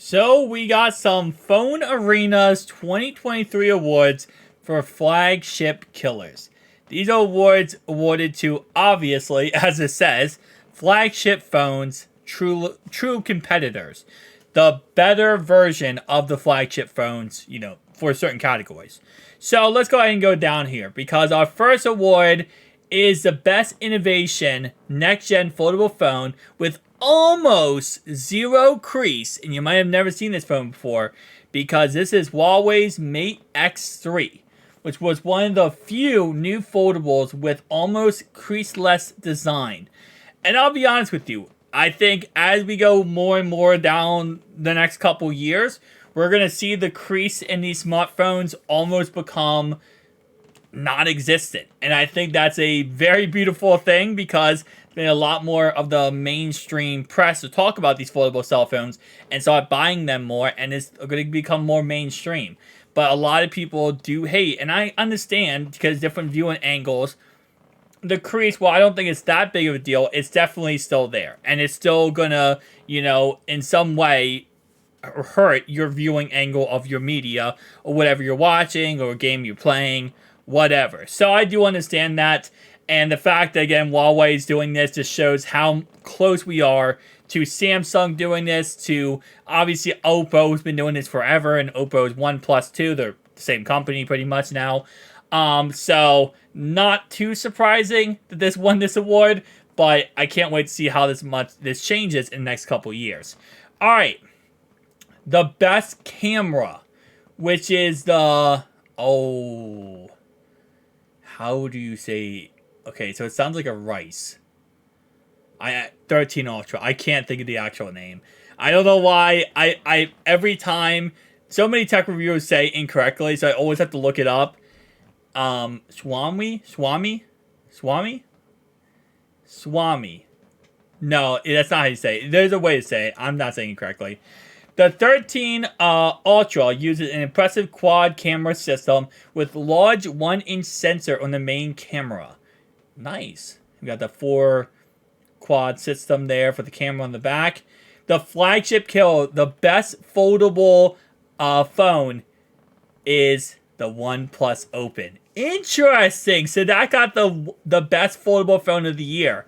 So we got some Phone Arena's 2023 awards for flagship killers. These are awards awarded to, obviously, as it says, flagship phones, true competitors. The better version of the flagship phones, for certain categories. So let's go ahead and go down here because our first award is the best innovation next gen foldable phone with almost zero crease. And you might have never seen this phone before because this is Huawei's Mate X3, which was one of the few new foldables with almost creaseless design. And I'll be honest with you, I think as we go more and more down the next couple years, we're going to see the crease in these smartphones almost become non-existent. And I think that's a very beautiful thing because there's been a lot more of the mainstream press to talk about these foldable cell phones and start buying them more, and it's going to become more mainstream. But a lot of people do hate, and I understand because different viewing angles. The crease, well, I don't think it's that big of a deal. It's definitely still there. And it's still gonna, in some way hurt your viewing angle of your media or whatever you're watching or a game you're playing, whatever. So I do understand that. And the fact that, again, Huawei is doing this just shows how close we are to Samsung doing this, to obviously Oppo's been doing this forever, and Oppo's Oneplus too. They're the same company pretty much now. So not too surprising that this won this award, but I can't wait to see how this changes in the next couple years. All right, the best camera, which is the how do you say? Okay, so it sounds like a rice. 13 Ultra. I can't think of the actual name. I don't know why. I every time so many tech reviewers say incorrectly, so I always have to look it up. Swami. No, that's not how you say it. There's a way to say it. I'm not saying it correctly. The 13 Ultra uses an impressive quad camera system with large 1-inch sensor on the main camera. Nice. We got the 4 quad system there for the camera on the back. The flagship killer, the best foldable phone is the OnePlus Open. Interesting. So that got the best foldable phone of the year.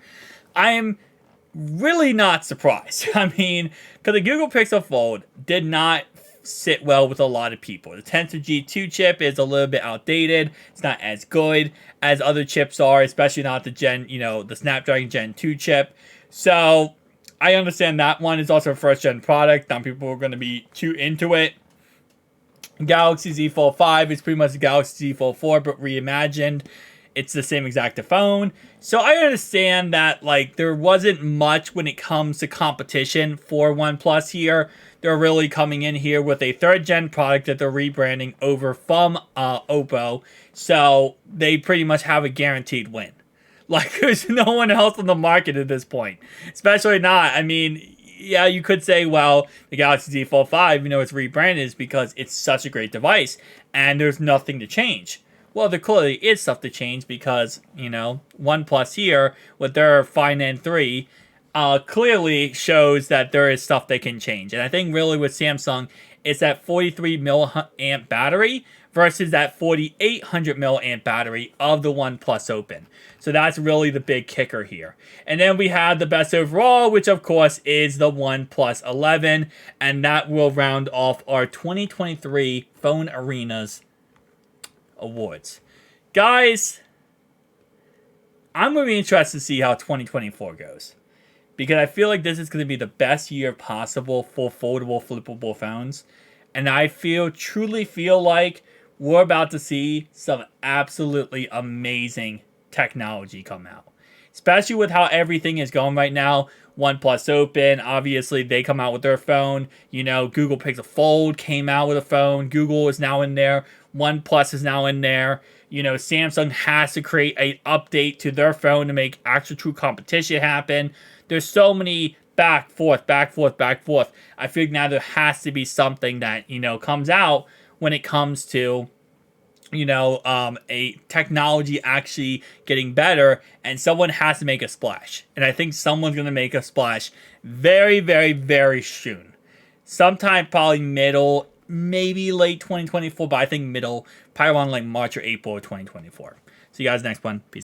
I am really not surprised. I mean, because the Google Pixel Fold did not sit well with a lot of people. The Tensor G2 chip is a little bit outdated. It's not as good as other chips are, especially not the the Snapdragon Gen 2 chip. So I understand that one is also a first gen product. Not people are going to be too into it. Galaxy Z Fold 5 is pretty much the Galaxy Z Fold 4, but reimagined. It's the same exact phone. So I understand that, there wasn't much when it comes to competition for OnePlus here. They're really coming in here with a third-gen product that they're rebranding over from Oppo. So they pretty much have a guaranteed win. There's no one else on the market at this point. Especially not, yeah, you could say, well, the Galaxy Z Fold 5, it's rebranded is because it's such a great device and there's nothing to change. Well, there clearly is stuff to change because, OnePlus here with their Find N3 clearly shows that there is stuff they can change. And I think really with Samsung, it's that 43 milliamp battery versus that 4800 milliamp battery of the OnePlus Open. So that's really the big kicker here. And then we have the best overall, which of course is the OnePlus 11. And that will round off our 2023 Phone Arenas awards. Guys, I'm going to be interested to see how 2024 goes. Because I feel like this is going to be the best year possible for foldable, flippable phones. And I truly feel like we're about to see some absolutely amazing technology come out. Especially with how everything is going right now. OnePlus Open, obviously they come out with their phone. Google Pixel Fold came out with a phone. Google is now in there. OnePlus is now in there. Samsung has to create an update to their phone to make actual true competition happen. There's so many back, forth. I feel like now there has to be something that, comes out when it comes to, a technology actually getting better, and someone has to make a splash. And I think someone's going to make a splash very, very, very soon. sometime probably middle, maybe late 2024, but I think middle, probably around like March or April of 2024. See you guys next one. Peace.